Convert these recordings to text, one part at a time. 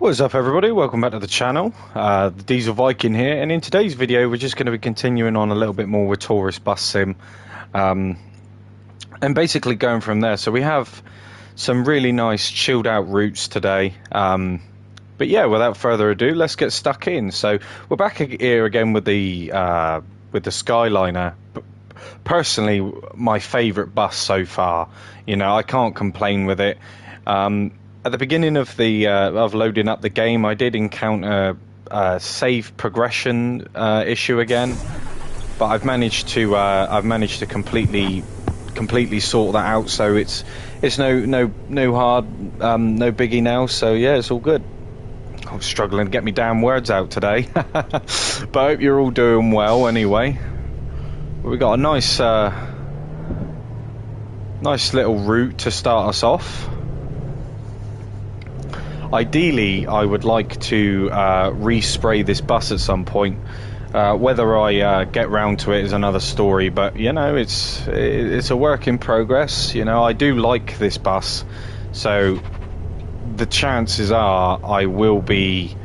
What's up everybody, welcome back to the channel. The Diesel Viking here, and in today's video we're just going to be continuing on a little bit more with Taurus Bus Sim, and basically going from there. So we have some really nice chilled out routes today, but yeah, without further ado, let's get stuck in. So we're back here again with the Skyliner. Personally, my favourite bus so far. You know, I can't complain with it. At the beginning of the of loading up the game, I did encounter a save progression issue again, but I've managed to completely sort that out. So it's no hard no biggie now. So yeah, it's all good. I'm struggling to get me damn words out today, but I hope you're all doing well anyway. We got a nice little route to start us off. Ideally, I would like to respray this bus at some point. Whether I get round to it is another story, but you know, it's a work in progress. You know, I do like this bus, so the chances are I will be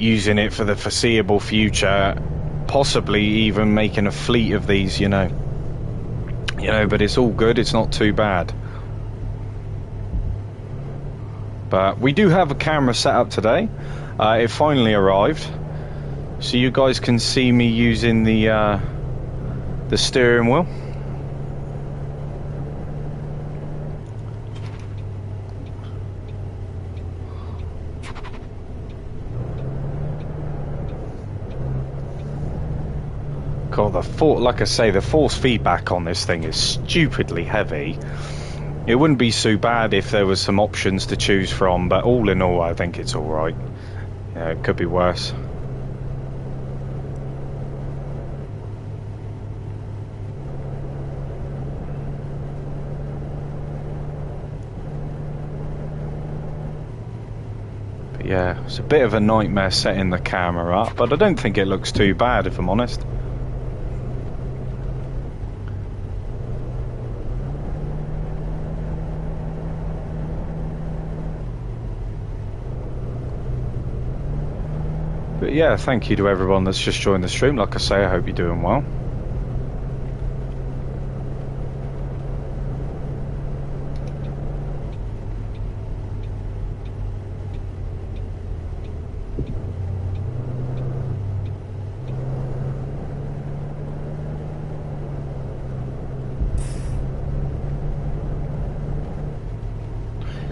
using it for the foreseeable future, possibly even making a fleet of these. You know, but it's all good. It's not too bad. But we do have a camera set up today. It finally arrived, so you guys can see me using the steering wheel. God, like I say, the force feedback on this thing is stupidly heavy. It wouldn't be so bad if there was some options to choose from, but all in all, I think it's all right. Yeah, it could be worse. But yeah, it's a bit of a nightmare setting the camera up, but I don't think it looks too bad, if I'm honest. But yeah, thank you to everyone that's just joined the stream. Like I say, I hope you're doing well.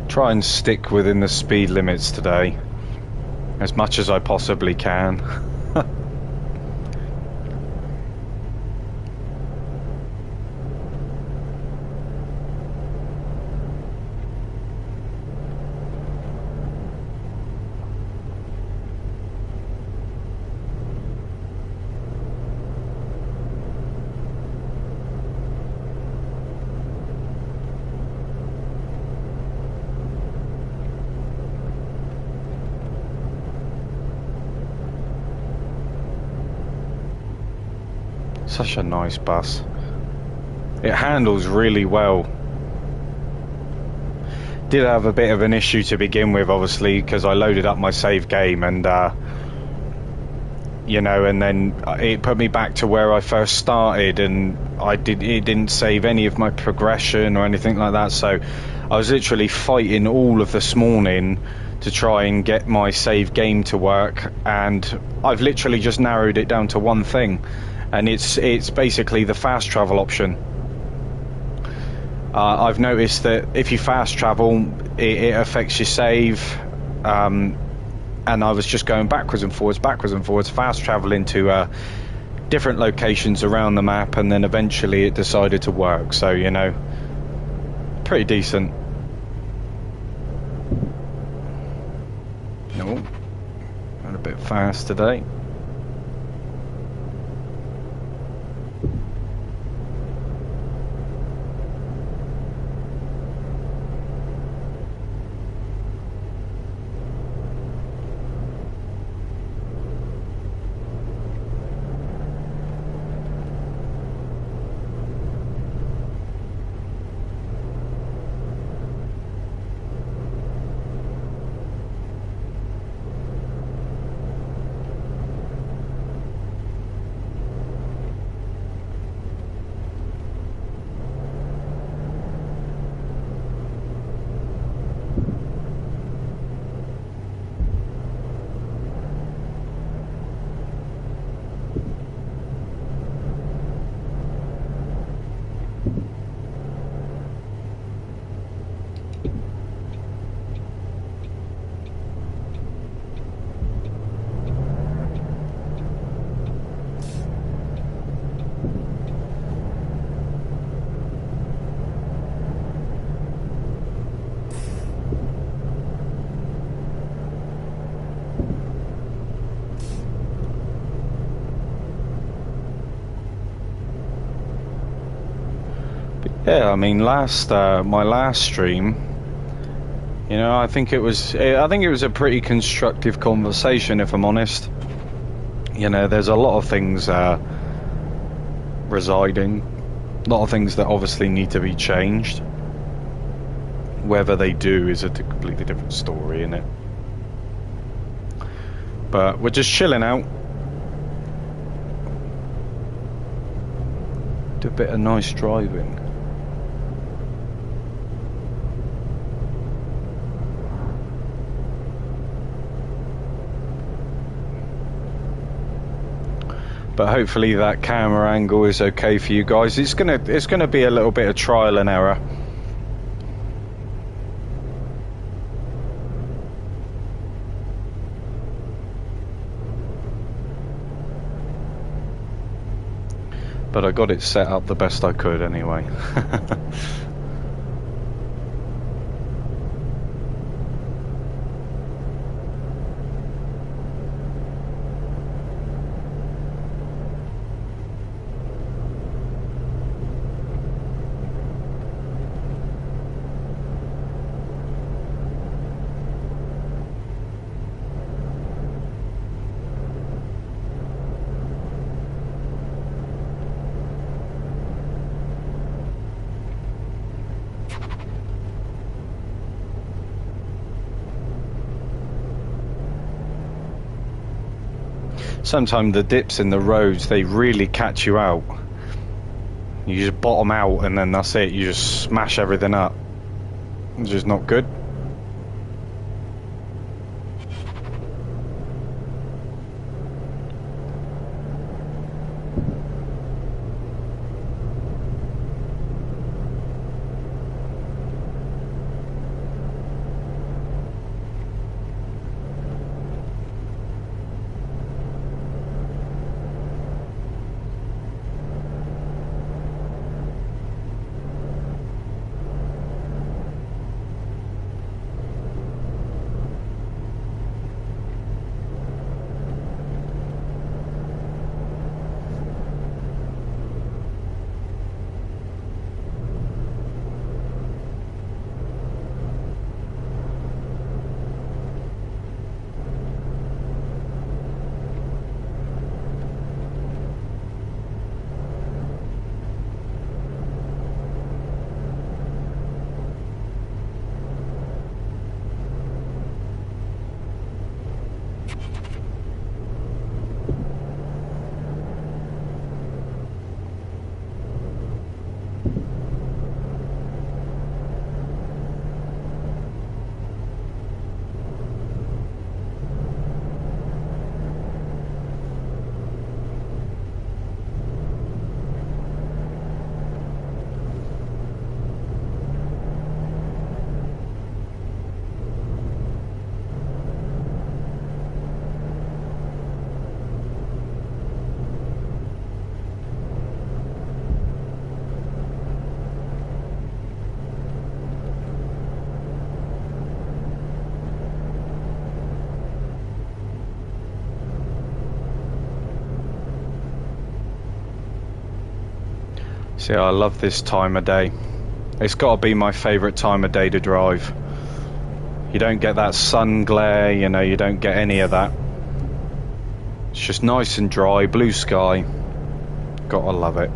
Try and stick within the speed limits today, as much as I possibly can. Such a nice bus. It handles really well. Did have a bit of an issue to begin with, obviously, because I loaded up my save game and you know, and then it put me back to where I first started, and it didn't save any of my progression or anything like that. So I was literally fighting all of this morning to try and get my save game to work, and I've literally just narrowed it down to one thing. And it's basically the fast travel option. I've noticed that if you fast travel, it affects your save. And I was just going backwards and forwards, fast traveling to different locations around the map, and then eventually it decided to work. So, you know, pretty decent. No, going a bit fast today. Yeah, I mean, my last stream, you know, I think it was a pretty constructive conversation, if I'm honest. You know, there's a lot of things residing, a lot of things that obviously need to be changed. Whether they do is a completely different story, isn't it? But we're just chilling out. Do a bit of nice driving. But hopefully that camera angle is okay for you guys. It's gonna be a little bit of trial and error. But I got it set up the best I could anyway. Sometimes the dips in the roads, they really catch you out. You just bottom out and then that's it. You just smash everything up. It's just not good. See, I love this time of day. It's got to be my favourite time of day to drive. You don't get that sun glare, you know, you don't get any of that. It's just nice and dry, blue sky. Gotta love it.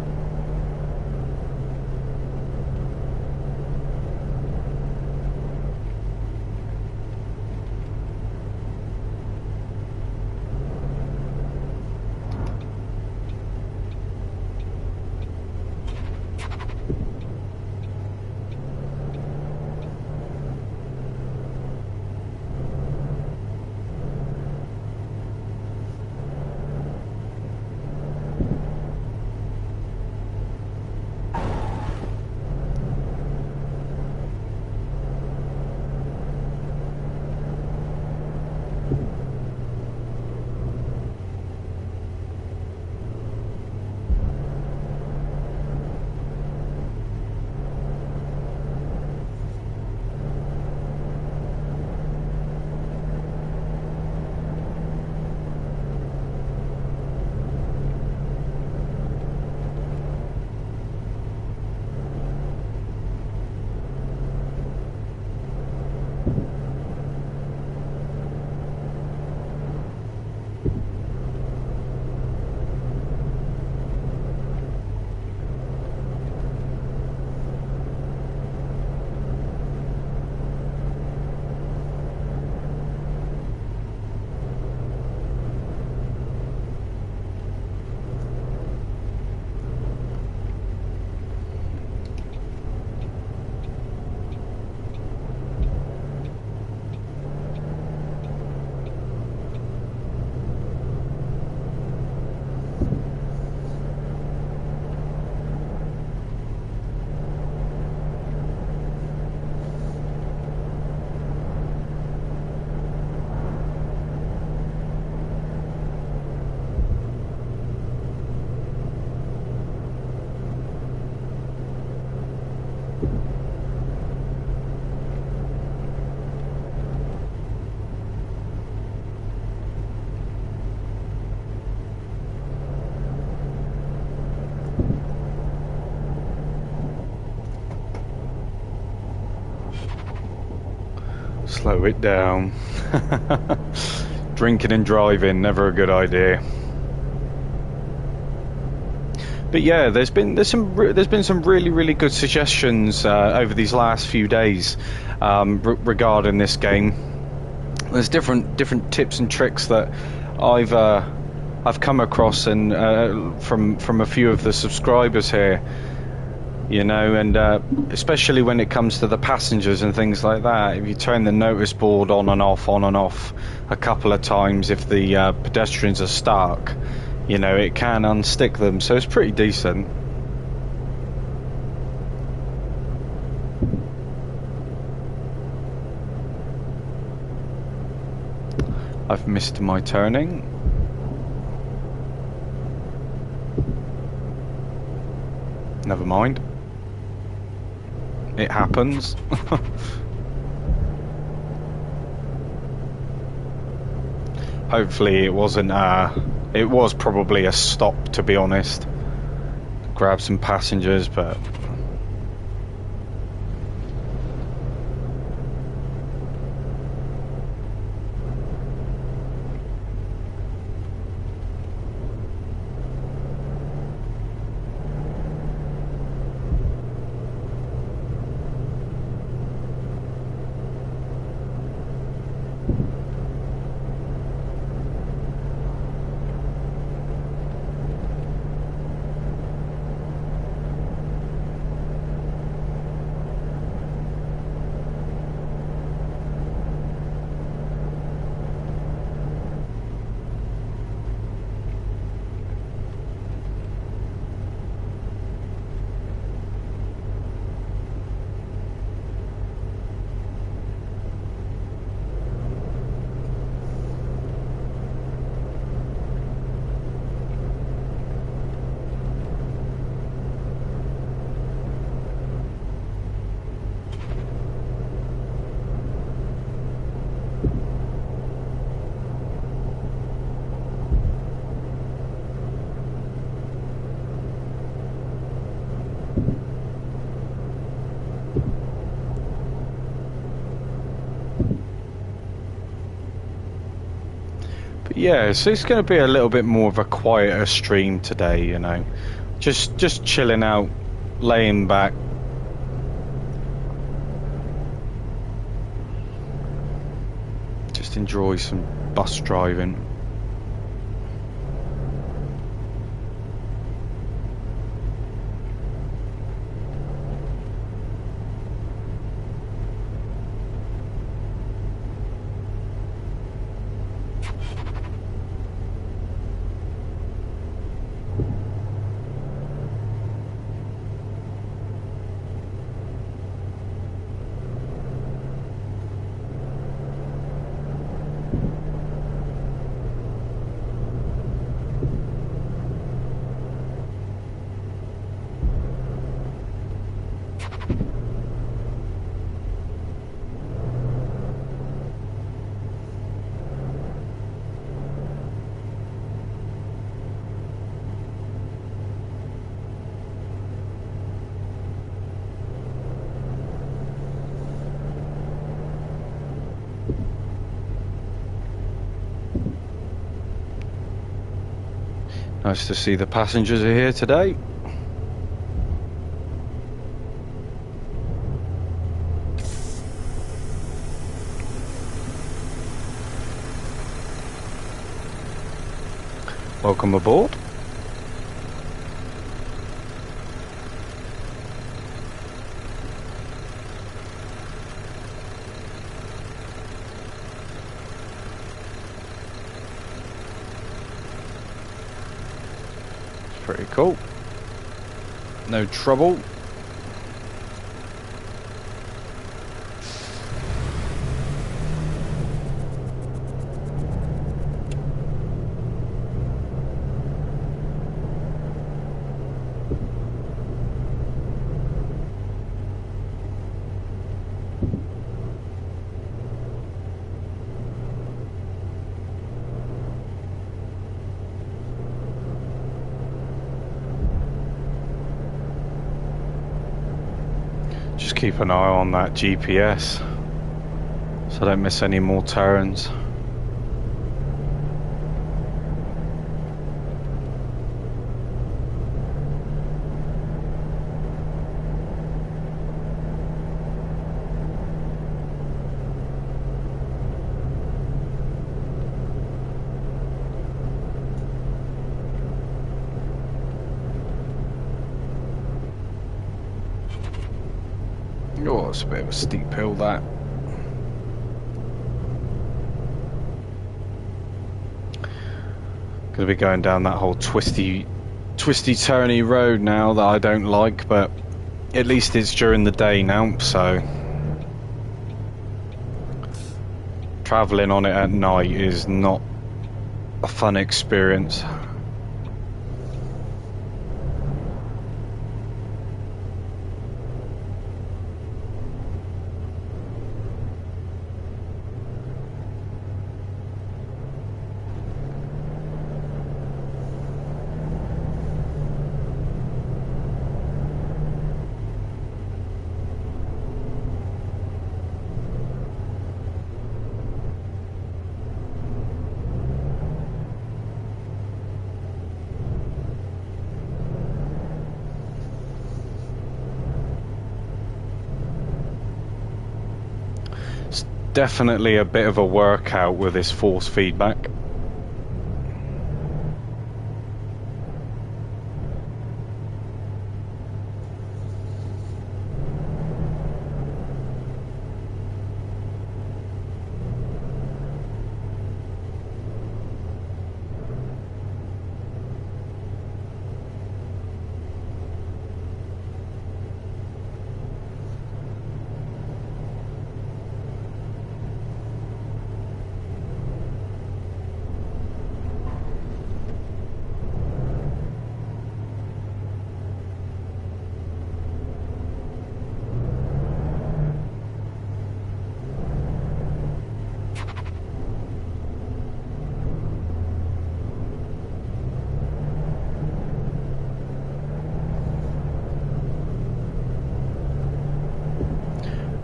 Slow it down. Drinking and driving, never a good idea. But yeah, there's been some really good suggestions over these last few days regarding this game. There's different tips and tricks that I've come across and from a few of the subscribers here, you know, and especially when it comes to the passengers and things like that. If you turn the notice board on and off a couple of times, if the pedestrians are stuck, you know, it can unstick them, so it's pretty decent. I've missed my turning. Never mind. It happens. Hopefully it wasn't it was probably a stop, to be honest. Grab some passengers, but yeah, so it's going to be a little bit more of a quieter stream today, you know. Just chilling out, laying back. Just enjoy some bus driving. Nice to see the passengers are here today. Welcome aboard. Pretty cool. No trouble. Just keep an eye on that GPS. so I don't miss any more turns. Oh, it's a bit of a steep hill, that. Gonna be going down that whole twisty turny road now that I don't like, but at least it's during the day now, so travelling on it at night is not a fun experience. Definitely a bit of a workout with this force feedback.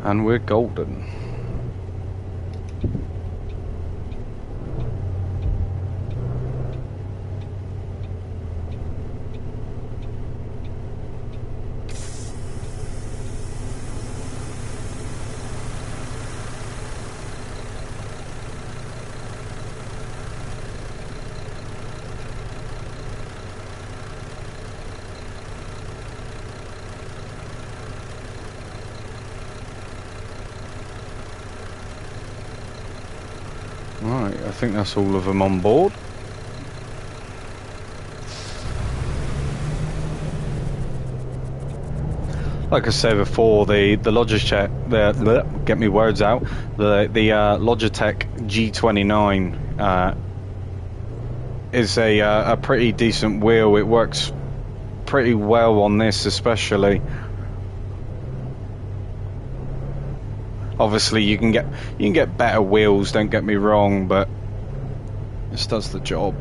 And we're golden. Right, I think that's all of them on board. Like I said before, the Logitech, get me words out, the Logitech G29 is a pretty decent wheel. It works pretty well on this, especially. Obviously, you can get better wheels. Don't get me wrong, but this does the job.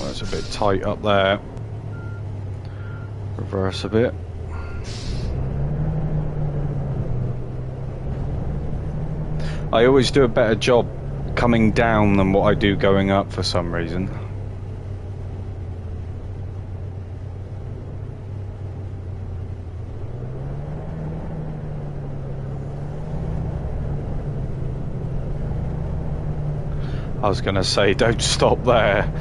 It's a bit tight up there. Reverse a bit. I always do a better job coming down than what I do going up for some reason. I was gonna say, don't stop there.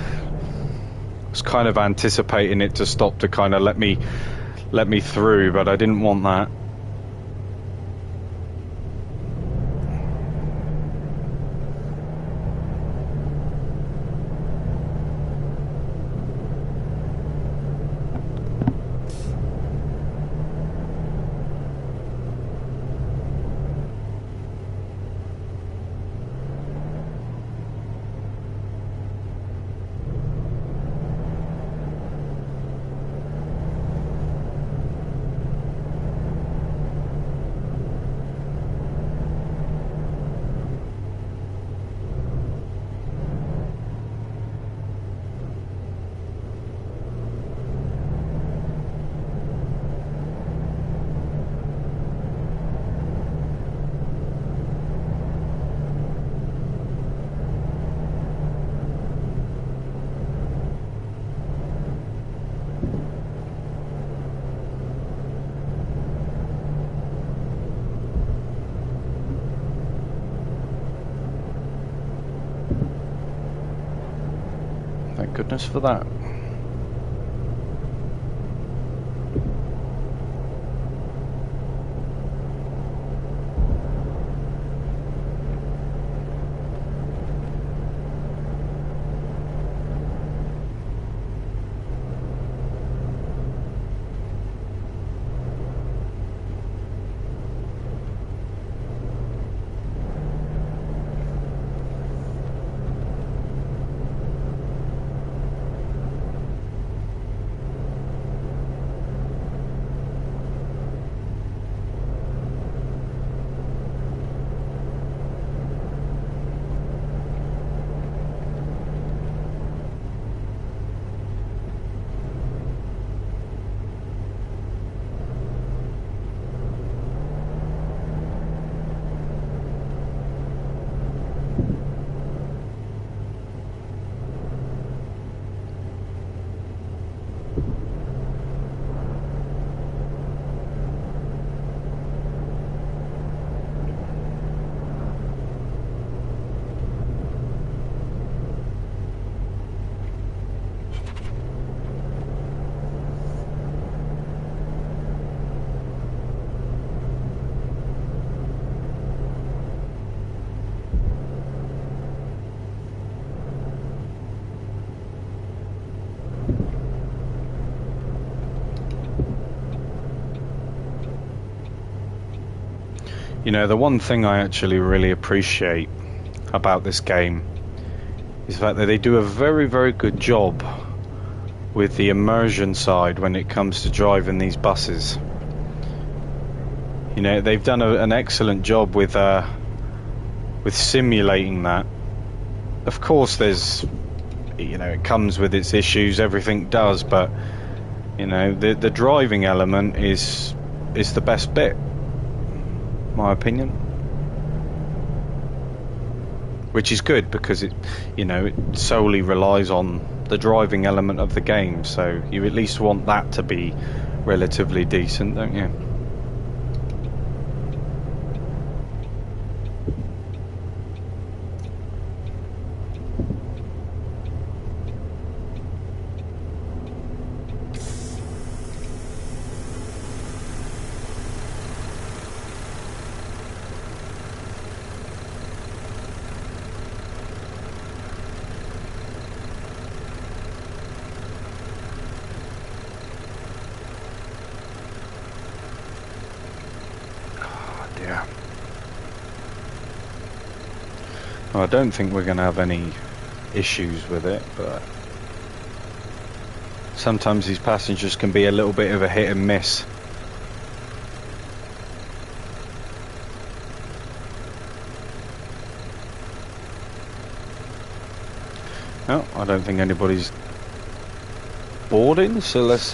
I was kind of anticipating it to stop to kind of let me through, but I didn't want that. goodness for that. You know, the one thing I actually really appreciate about this game is the fact that they do a very, very good job with the immersion side when it comes to driving these buses. You know, they've done an excellent job with simulating that. Of course, there's, you know, it comes with its issues, everything does, but you know, the driving element is the best bit, my opinion, which is good because it, you know, it solely relies on the driving element of the game, so you at least want that to be relatively decent, don't you? Well, I don't think we're going to have any issues with it, but sometimes these passengers can be a little bit of a hit and miss. No, I don't think anybody's boarding, so let's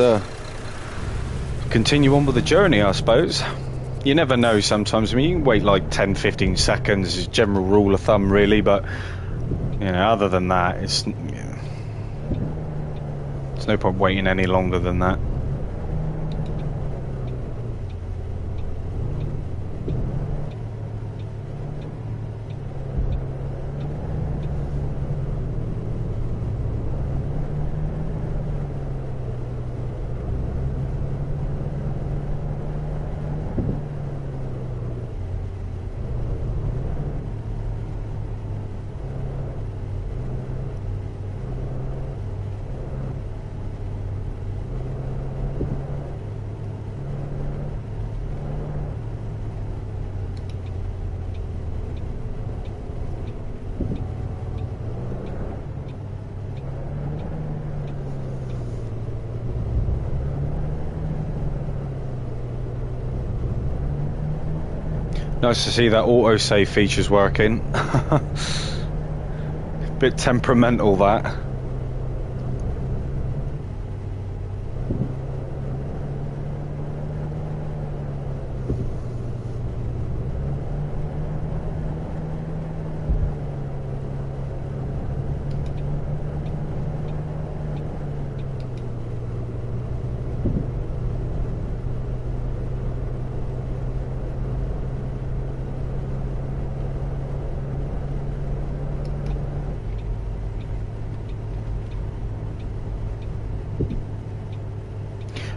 continue on with the journey, I suppose. You never know sometimes. I mean, you can wait like 10-15 seconds as a general rule of thumb, really, but you know, other than that, it's, you know, there's no point waiting any longer than that. Nice to see that autosave feature's working. Bit temperamental, that.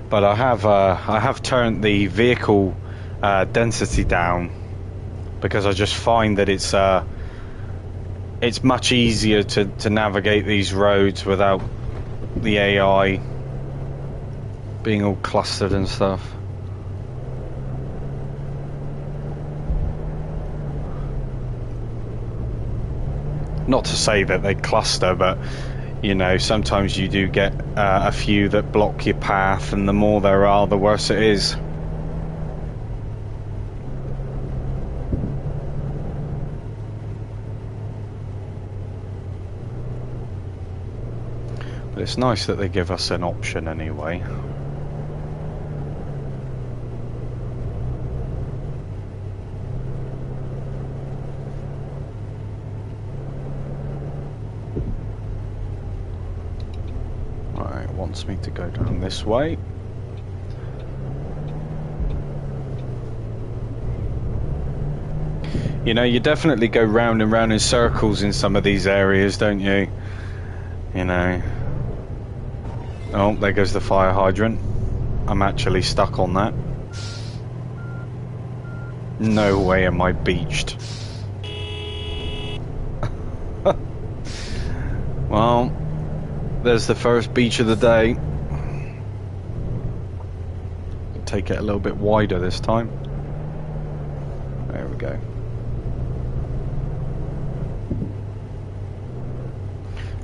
But I have turned the vehicle density down because I just find that it's much easier to navigate these roads without the AI being all clustered and stuff. Not to say that they cluster, but you know, sometimes you do get a few that block your path, and the more there are, the worse it is. But it's nice that they give us an option anyway. Wants me to go down this way. You know, you definitely go round and round in circles in some of these areas, don't you? You know. Oh, there goes the fire hydrant. I'm actually stuck on that. No way am I beached. Well, there's the first beach of the day. Take it a little bit wider this time. There we go.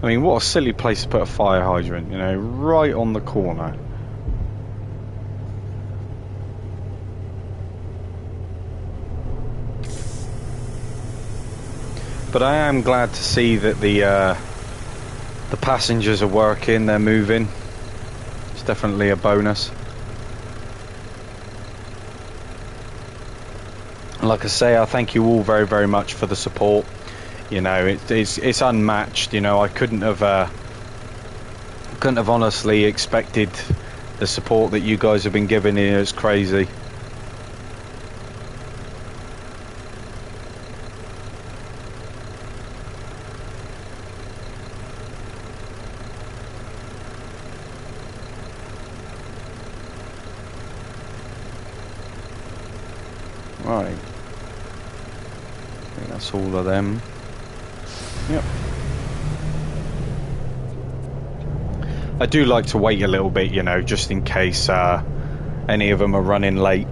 I mean, what a silly place to put a fire hydrant, you know, right on the corner. But I am glad to see that the passengers are working, they're moving. It's definitely a bonus. And like I say, I thank you all very, very much for the support. You know, it's unmatched. You know, I couldn't have honestly expected the support that you guys have been giving here. It's crazy. Right. I think that's all of them. Yep. I do like to wait a little bit, you know, just in case any of them are running late.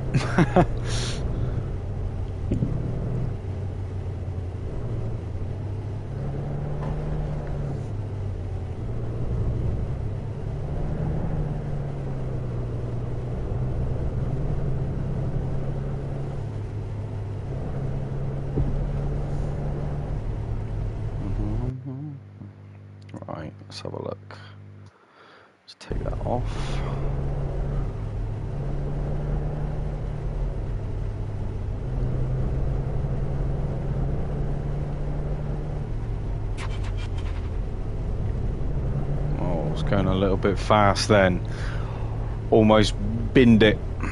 Right, let's have a look. Let's take that off. Oh, it's going a little bit fast then. Almost binned it. I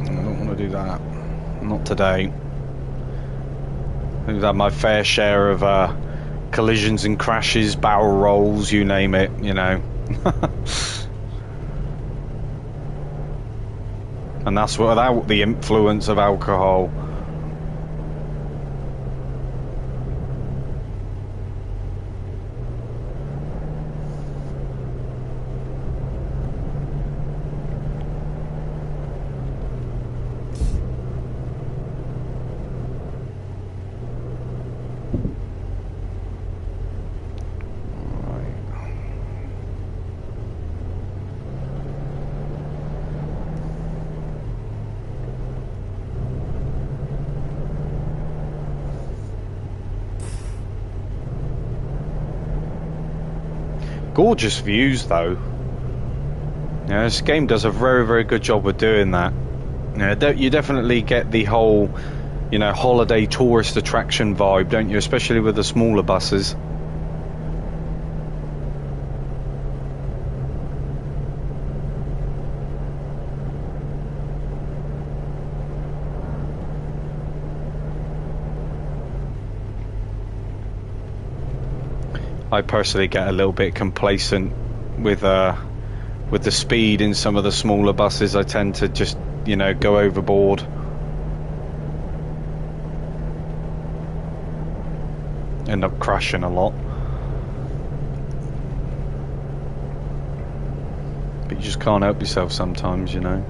don't want to do that. Not today. I've had my fair share of collisions and crashes, barrel rolls, you name it, you know. And that's without the influence of alcohol. Gorgeous views though. Yeah, this game does a very, very good job of doing that. Yeah, you definitely get the whole, you know, holiday tourist attraction vibe, don't you? Especially with the smaller buses. I personally get a little bit complacent with with the speed in some of the smaller buses, I tend to just, you know, go overboard. End up crashing a lot. But you just can't help yourself sometimes, you know.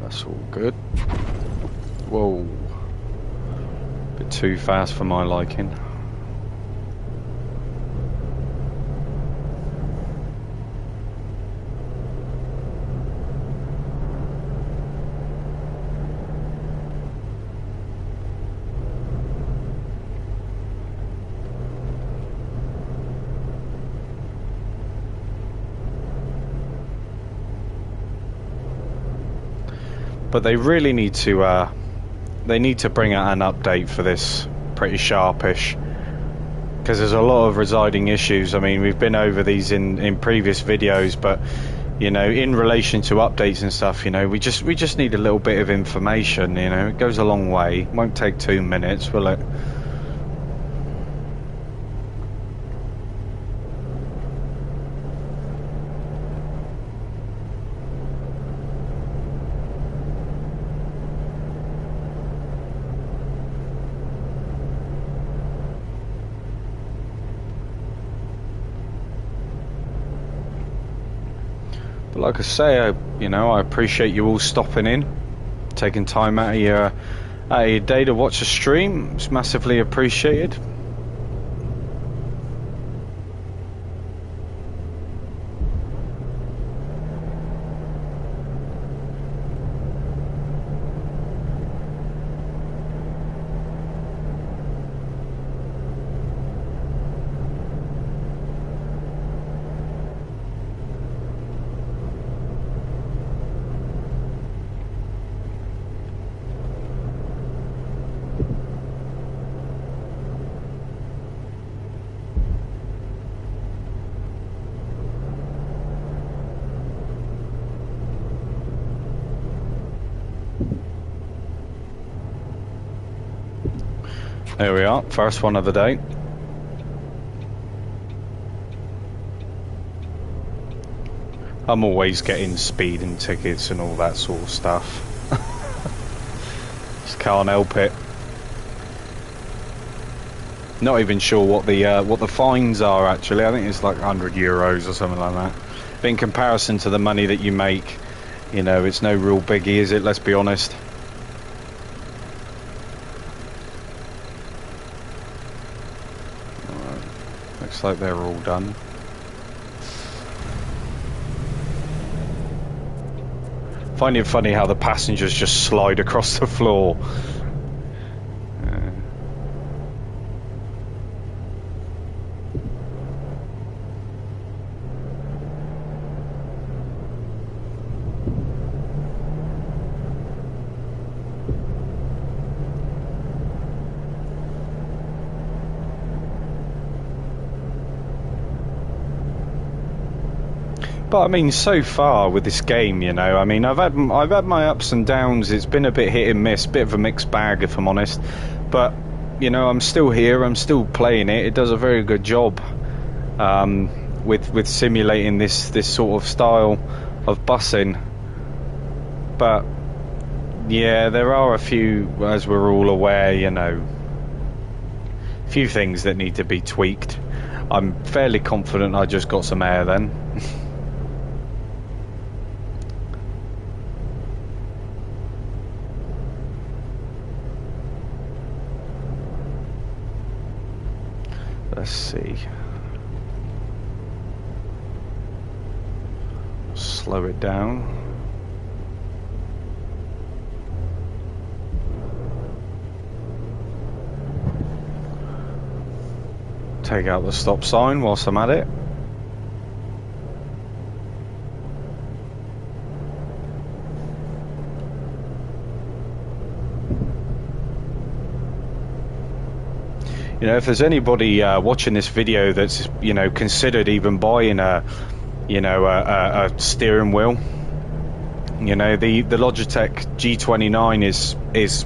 That's all good. Whoa. Bit too fast for my liking. But they really need to bring out an update for this pretty sharpish, because there's a lot of residing issues. I mean, we've been over these in previous videos, but you know, in relation to updates and stuff, you know, we just need a little bit of information. You know, it goes a long way. Won't take 2 minutes, will it? But like I say, you know, I appreciate you all stopping in, taking time out of your day to watch a stream. It's massively appreciated. There we are, first one of the day. I'm always getting speeding tickets and all that sort of stuff. Just can't help it. Not even sure what the fines are actually. I think it's like €100 or something like that. But in comparison to the money that you make, you know, it's no real biggie, is it? Let's be honest. Looks like they're all done. Find it funny how the passengers just slide across the floor. But I mean, so far with this game, you know, I mean, I've had my ups and downs. It's been a bit hit and miss, bit of a mixed bag, if I'm honest. But you know, I'm still here. I'm still playing it. It does a very good job with simulating this sort of style of busing. But yeah, there are a few, as we're all aware, you know, a few things that need to be tweaked. I'm fairly confident I just got some air then. Let's see. Slow it down. Take out the stop sign whilst I'm at it. You know, if there's anybody watching this video that's, you know, considered even buying a steering wheel, you know, the Logitech G29 is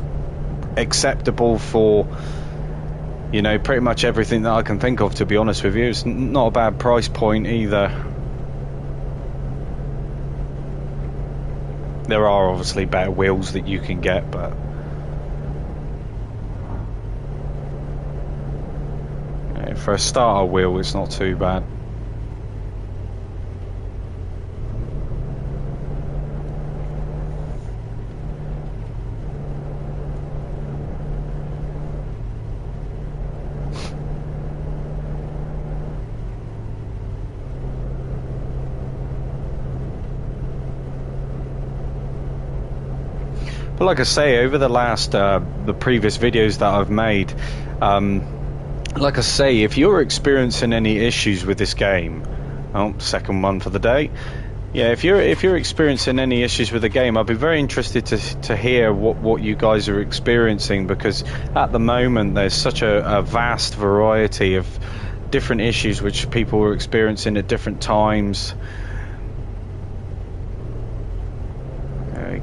acceptable for, you know, pretty much everything that I can think of, to be honest with you. It's not a bad price point either. There are obviously better wheels that you can get, but for a starter wheel, it's not too bad. But like I say, over the last, the previous videos that I've made, like I say, if you're experiencing any issues with this game, oh, second one for the day. Yeah, if you're experiencing any issues with the game, I'd be very interested to hear what you guys are experiencing, because at the moment there's such a vast variety of different issues which people are experiencing at different times.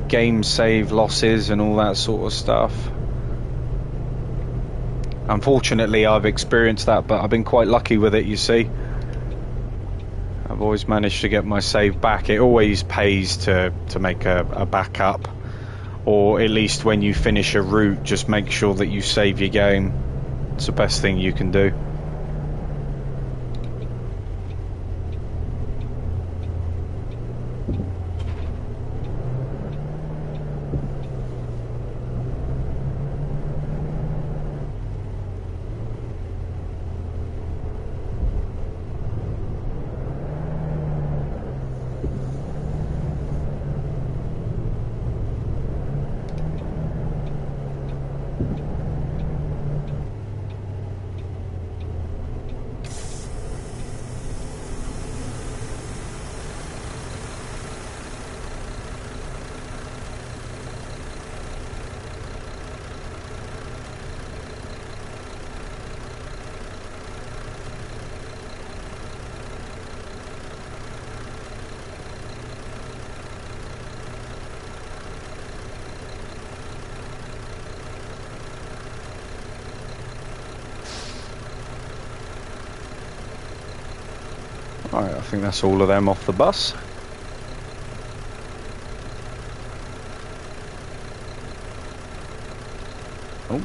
Game save losses and all that sort of stuff. Unfortunately, I've experienced that, but I've been quite lucky with it, you see. I've always managed to get my save back. It always pays to make a backup, or at least when you finish a route, just make sure that you save your game. It's the best thing you can do. Alright, I think that's all of them off the bus. Oh.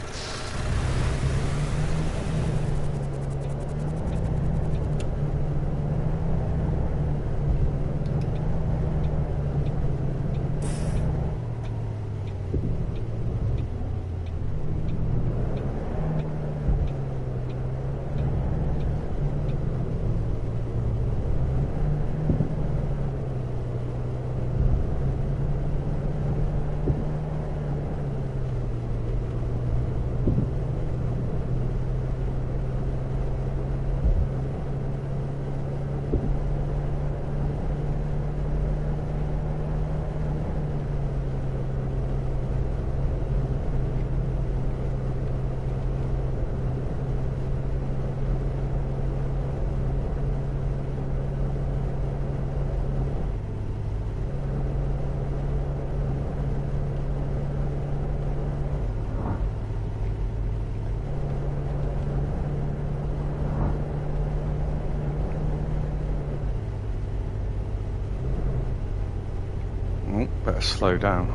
Oh, better slow down.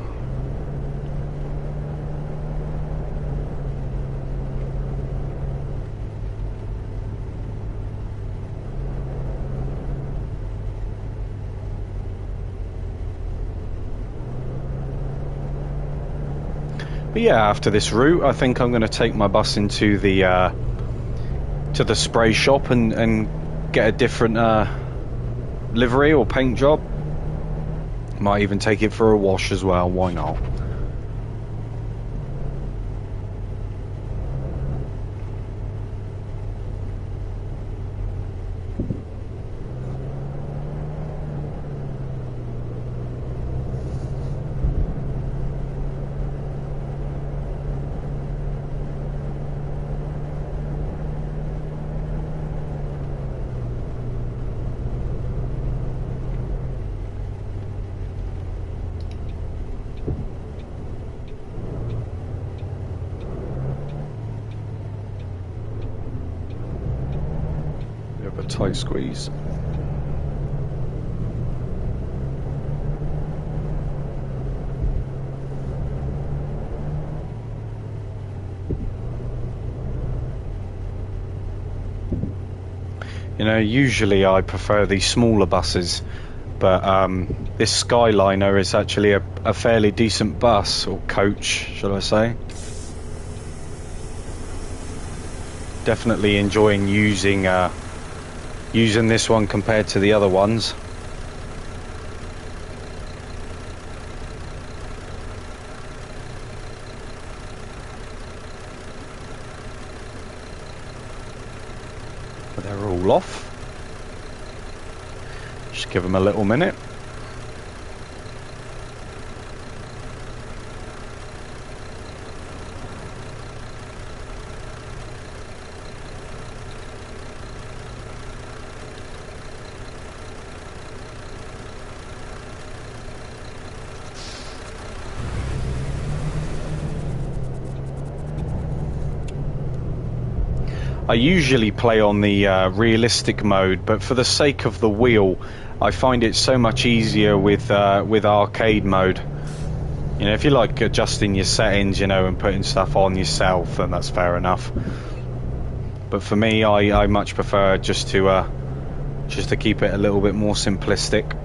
But yeah, after this route, I think I'm going to take my bus into the spray shop and get a different livery or paint job. Might even take it for a wash as well, why not? tight squeeze. You know, usually I prefer these smaller buses, but this Skyliner is actually a fairly decent bus, or coach, should I say. Definitely enjoying using this one compared to the other ones. But they're all off. Just give them a little minute. I usually play on the realistic mode, but for the sake of the wheel, I find it so much easier with arcade mode. You know, if you like adjusting your settings, you know, and putting stuff on yourself, then that's fair enough. But for me, I much prefer just to keep it a little bit more simplistic.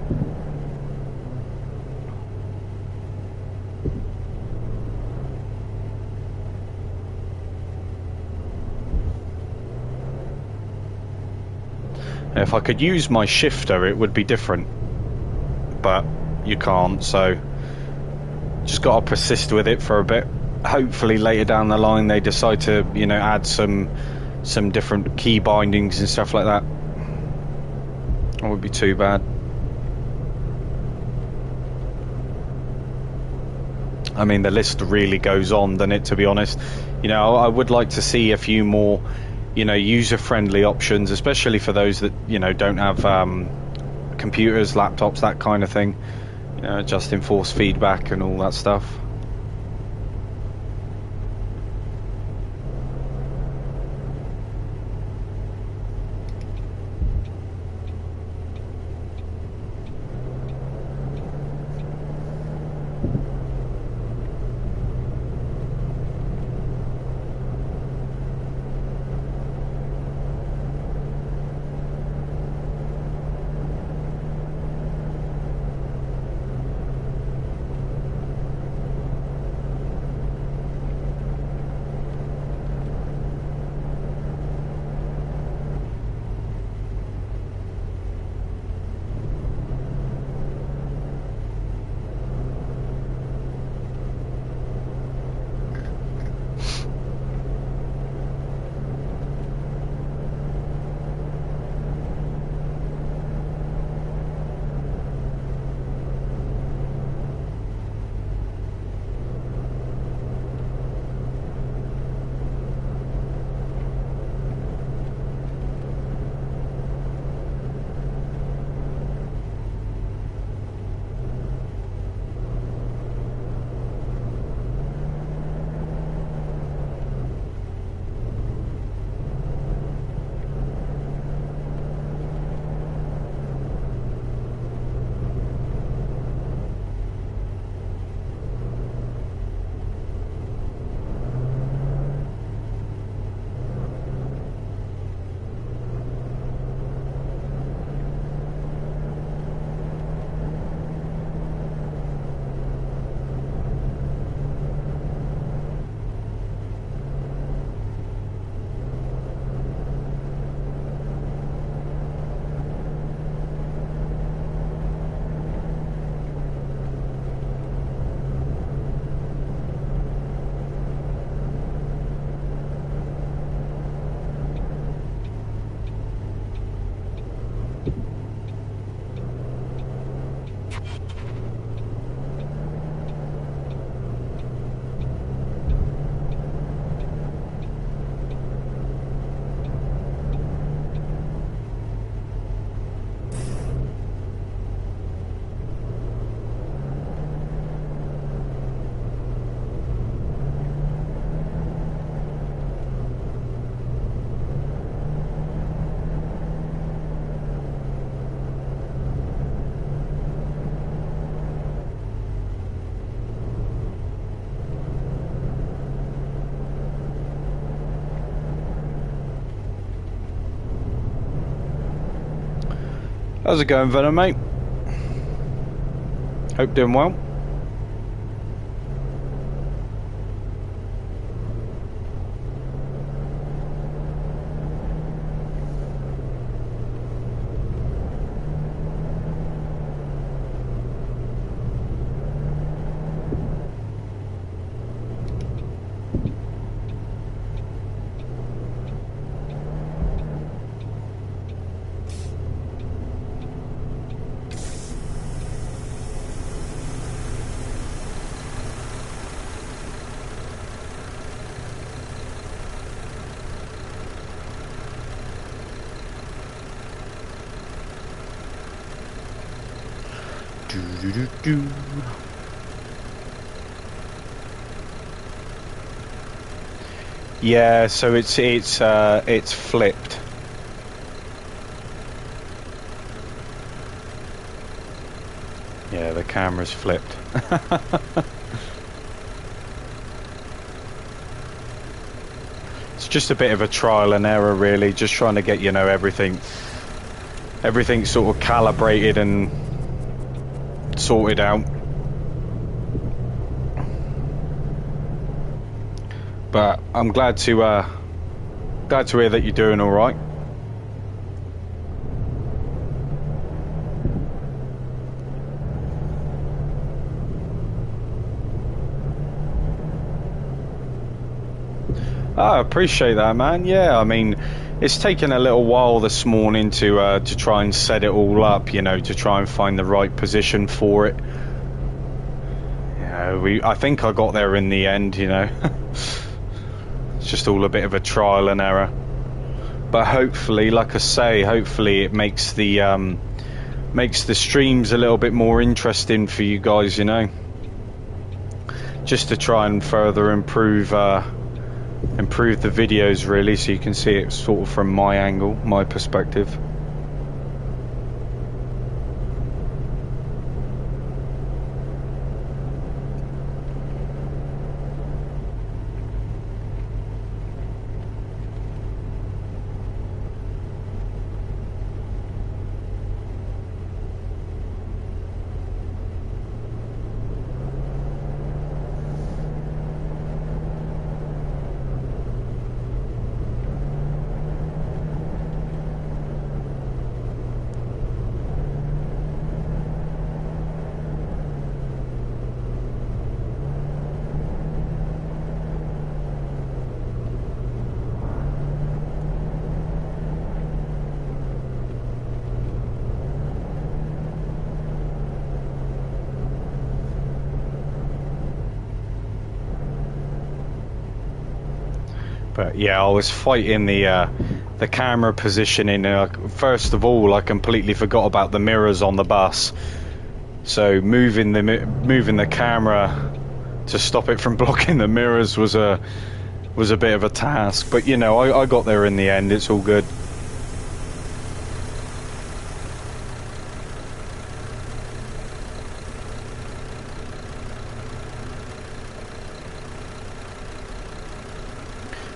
If I could use my shifter, it would be different, but you can't, so just got to persist with it for a bit. Hopefully later down the line they decide to, you know, add some different key bindings and stuff like that. That wouldn't be too bad. I mean, the list really goes on, doesn't it, to be honest. You know, I would like to see a few more, you know, user-friendly options, especially for those that, you know, don't have computers, laptops, that kind of thing. You know, adjusting force feedback and all that stuff. How's it going, Venom, mate? Hope doing well. Yeah, so it's flipped. Yeah, the camera's flipped. It's just a bit of a trial and error, really. Just trying to get, you know, everything sort of calibrated and sorted out. But I'm glad to hear that you're doing all right. I appreciate that, man. Yeah, I mean, it's taken a little while this morning to try and set it all up, you know, to try and find the right position for it. Yeah, I think I got there in the end, you know. It's just all a bit of a trial and error. But hopefully, like I say, hopefully it makes the streams a little bit more interesting for you guys, you know. Just to try and further improve the videos, really, so you can see it sort of from my angle, my perspective. But yeah, I was fighting the camera positioning. First of all, I completely forgot about the mirrors on the bus. So moving the camera to stop it from blocking the mirrors was a bit of a task. But you know, I got there in the end. It's all good.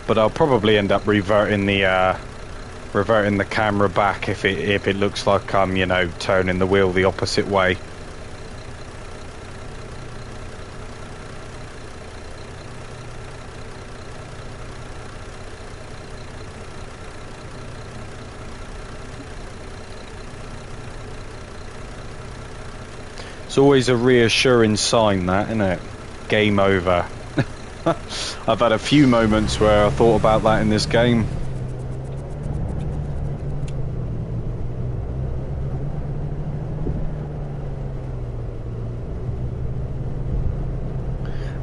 But I'll probably end up reverting the camera back if it looks like I'm, you know, turning the wheel the opposite way. It's always a reassuring sign, that, isn't it? Game over. I've had a few moments where I thought about that in this game.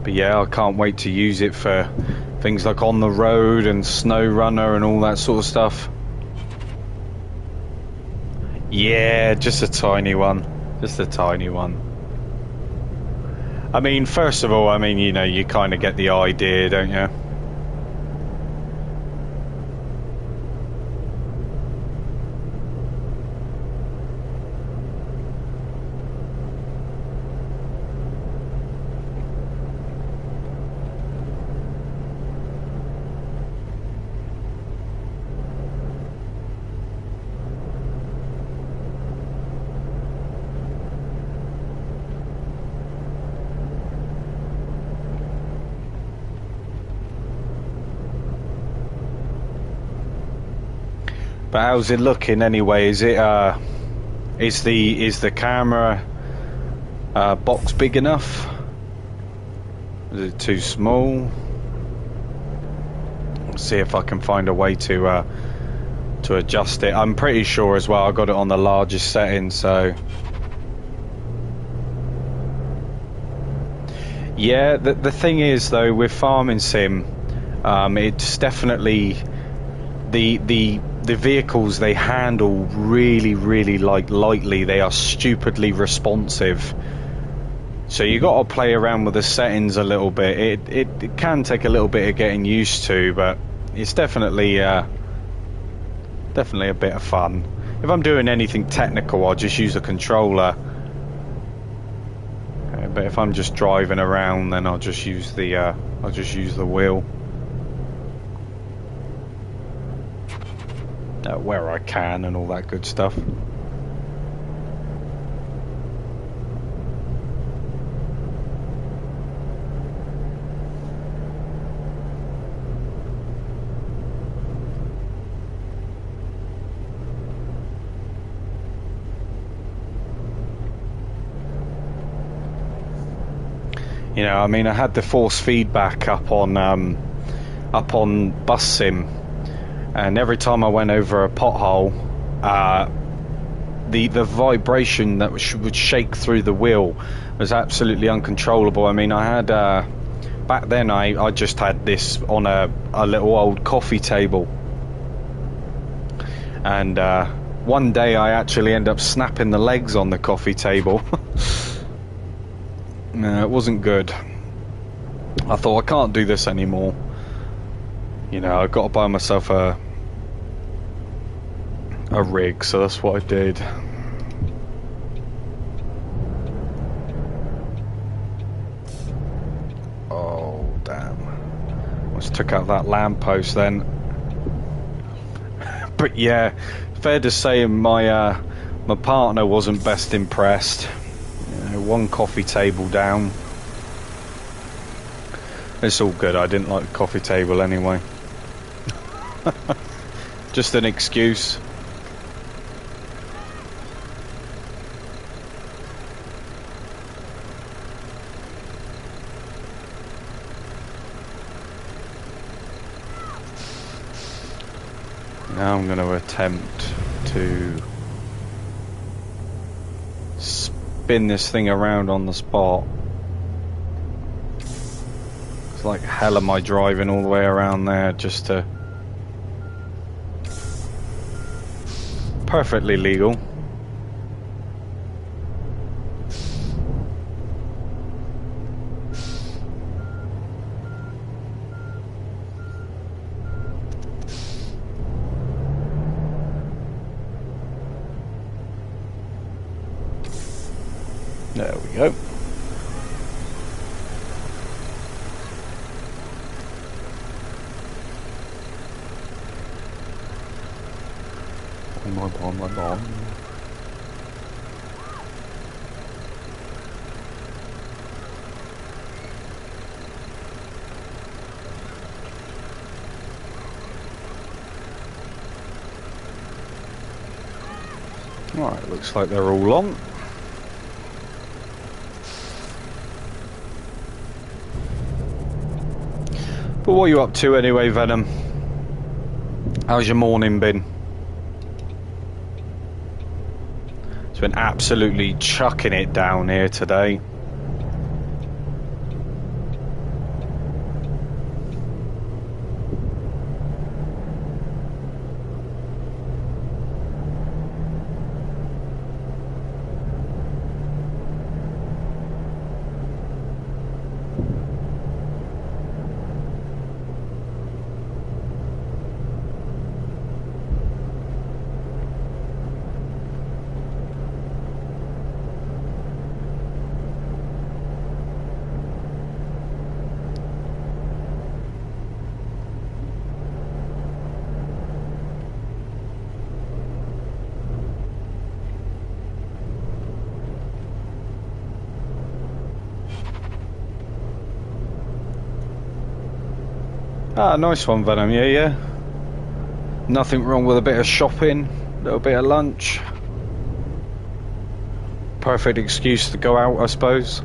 But yeah, I can't wait to use it for things like on the road and snow runner and all that sort of stuff. Yeah, just a tiny one. Just a tiny one. I mean, first of all, I mean, you know, you kind of get the idea, don't you? But how's it looking anyway? Is it is the camera box big enough? Is it too small? Let's see if I can find a way to adjust it. I'm pretty sure as well I got it on the largest setting, so yeah. The thing is though, with Farming Sim, it's definitely the vehicles, they handle really like lightly. They are stupidly responsive, so you got to play around with the settings a little bit. It can take a little bit of getting used to, but it's definitely definitely a bit of fun. If I'm doing anything technical, I'll just use a controller. Okay, but if I'm just driving around, then I'll just use the wheel. Where I can and all that good stuff. You know, I mean, I had the force feedback up on Bus Sim, and every time I went over a pothole, the vibration that would shake through the wheel was absolutely uncontrollable. I mean, I had back then I just had this on a little old coffee table, and one day I actually ended up snapping the legs on the coffee table. No, it wasn't good. I thought, I can't do this anymore. You know, I've got to buy myself a rig, so that's what I did. Oh, damn. Almost took out that lamppost then. But yeah, fair to say my partner wasn't best impressed. One coffee table down. It's all good. I didn't like the coffee table anyway. Just an excuse. Now I'm going to attempt to spin this thing around on the spot. It's like hell am I driving all the way around there just to... Perfectly legal. There we go. On. Alright, looks like they're all on. But what are you up to anyway, Venom? How's your morning been? It's been absolutely chucking it down here today. Ah, nice one, Venom. Yeah, yeah. Nothing wrong with a bit of shopping, a little bit of lunch. Perfect excuse to go out, I suppose.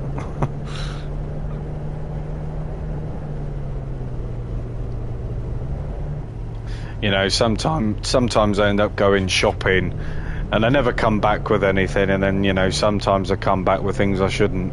You know, sometimes I end up going shopping and I never come back with anything, and then, you know, sometimes I come back with things I shouldn't.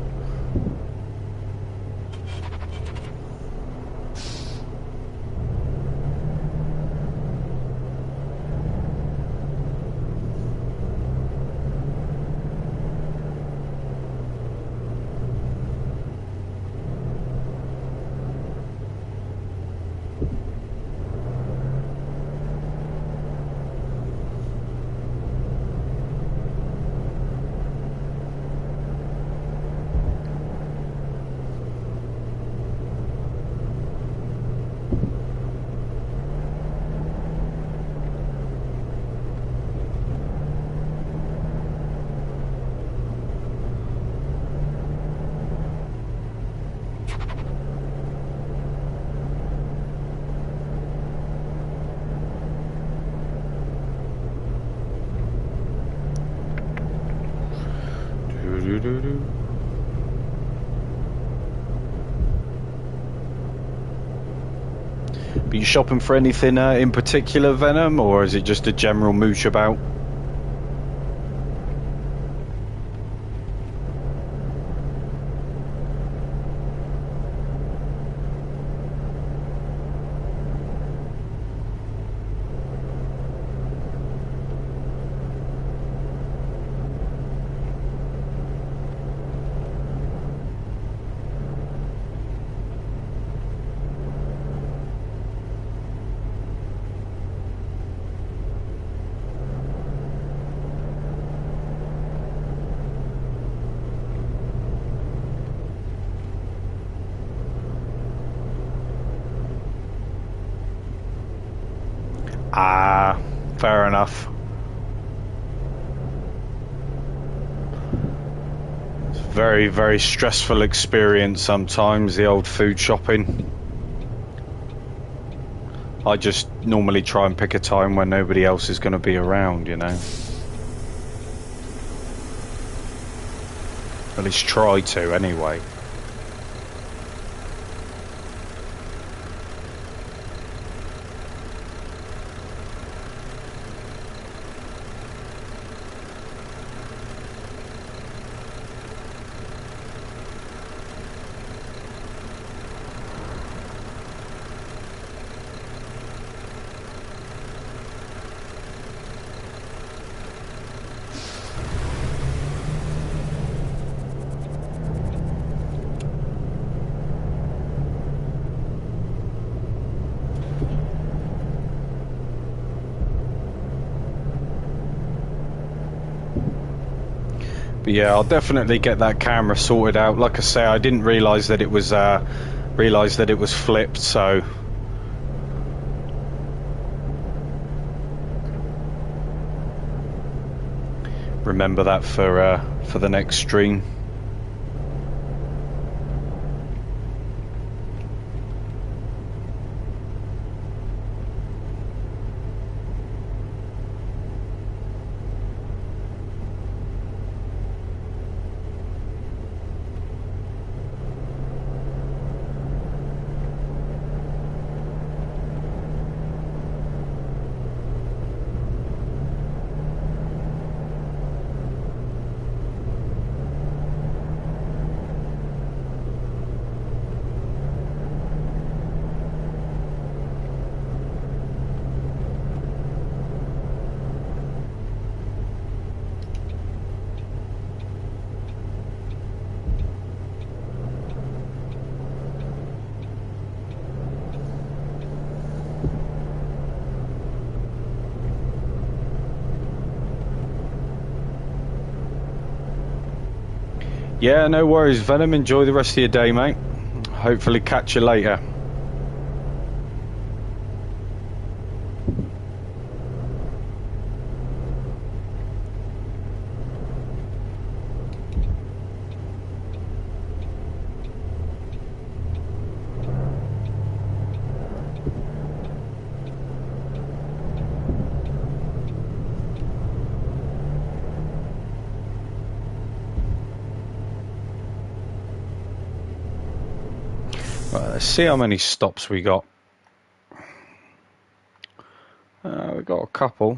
But you shopping for anything in particular, Venom, or is it just a general mooch about? Ah, fair enough. It's a very, very stressful experience sometimes, the old food shopping. I just normally try and pick a time when nobody else is going to be around, you know. At least try to, anyway. But yeah, I'll definitely get that camera sorted out. Like I say, I didn't realise that it was flipped, so remember that for the next stream. Yeah, no worries, Venom. Enjoy the rest of your day, mate. Hopefully catch you later. Let's see how many stops we got. We got a couple.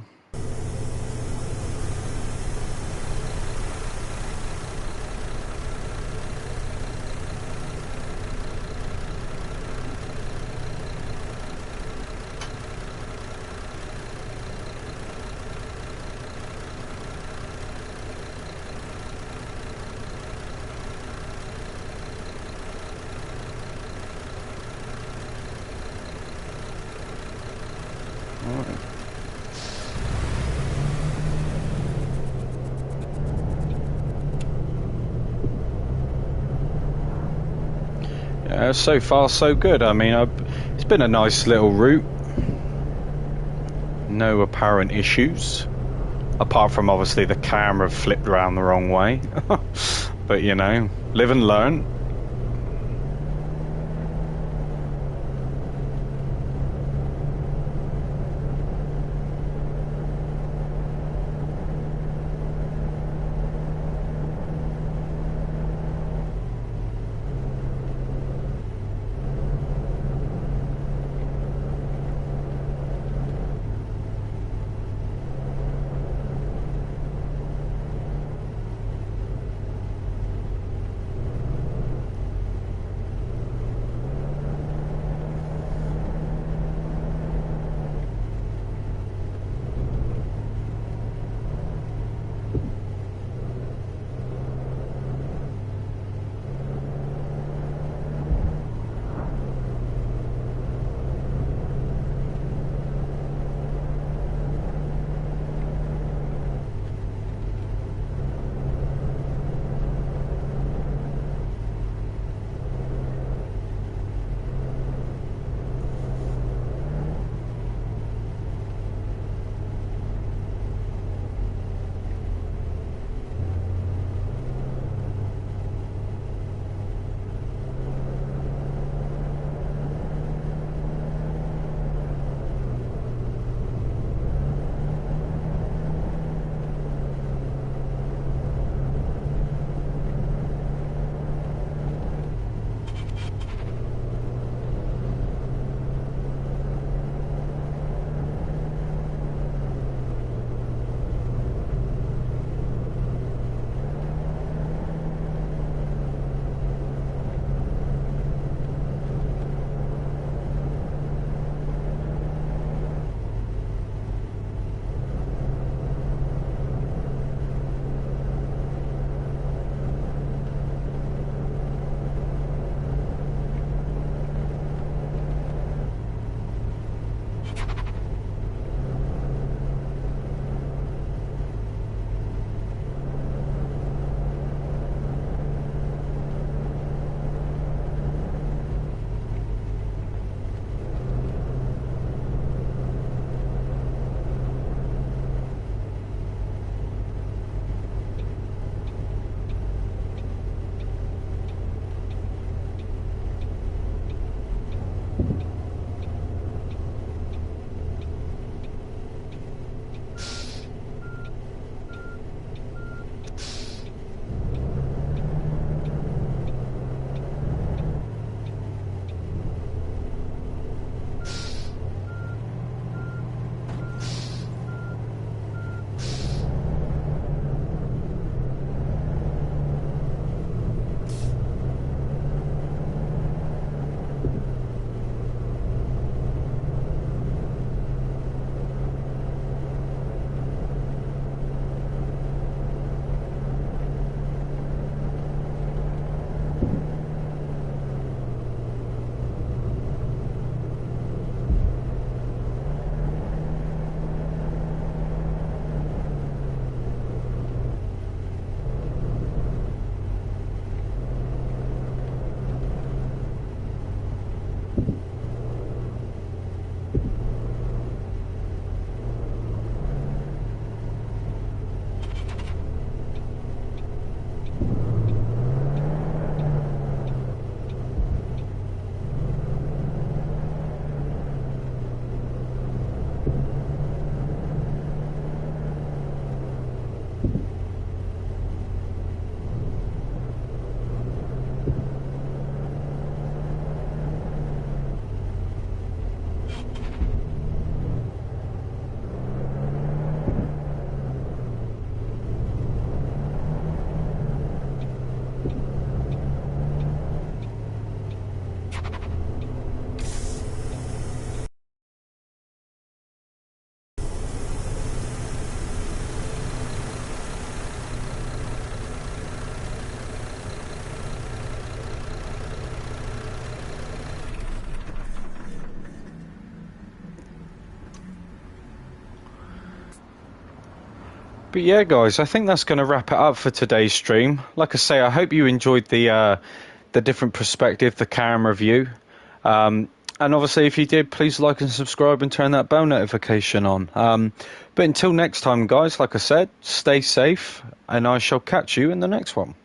So far so good. I mean, it's been a nice little route. No apparent issues. Apart from obviously the camera flipped around the wrong way. But you know, live and learn. But yeah, guys, I think that's going to wrap it up for today's stream. Like I say, I hope you enjoyed the different perspective, the camera view. And obviously, if you did, please like and subscribe and turn that bell notification on. But until next time, guys, like I said, stay safe, and I shall catch you in the next one.